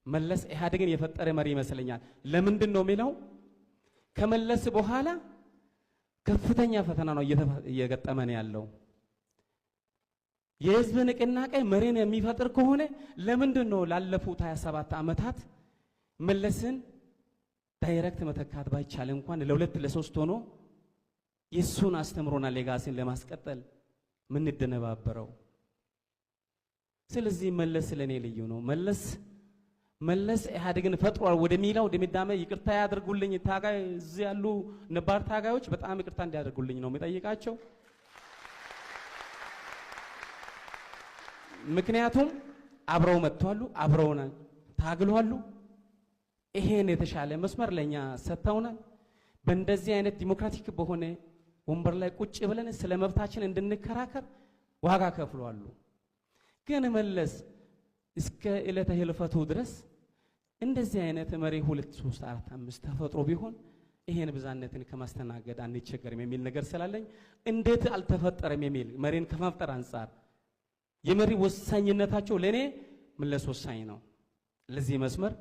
መለስ ኢህአዴግን የፈጠረ መሪ ይመስለኛል። ለምንድን ነው የሚለው ከመለስ በኋላ ከፍተኛ ፈተና ነው እየገጠመን ያለው። የህዝብ ንቅናቄ መሪን የሚፈጥር ከሆነ ለምንድን ነው ላለፉት 27 ዓመታት መለስን ዳይሬክት መተካት ባይቻል እንኳን ለሁለት ለሶስት ሆኖ የሱን አስተምሮና ሌጋሲን ለማስቀጠል ምን እንደነባበረው? ስለዚህ መለስ ለኔ ልዩ ነው። መለስ ኢህአዴግን ፈጥሯል ወደሚለው ድምዳሜ ይቅርታ ያድርጉልኝ ታጋይ እዚህ ያሉ ነባር ታጋዮች በጣም ይቅርታ እንዲያደርጉልኝ ነው የምጠይቃቸው። ምክንያቱም አብረው መጥተዋል፣ አብረውና ታግለዋል። ይሄን የተሻለ መስመር ለኛ ሰጥተውናል። በእንደዚህ አይነት ዲሞክራቲክ በሆነ ወንበር ላይ ቁጭ ብለን ስለ መብታችን እንድንከራከር ዋጋ ከፍለዋል። ግን መለስ እስከ ዕለተ ህልፈቱ ድረስ እንደዚህ አይነት መሪ 2 3 4 5 ተፈጥሮ ቢሆን ይሄን ብዛነትን ከማስተናገድ አንቸገርም የሚል ነገር ስላለኝ እንዴት አልተፈጠረም የሚል መሪን ከመፍጠር አንፃር የመሪ ወሳኝነታቸው ለኔ መለስ ወሳኝ ነው። ለዚህ መስመር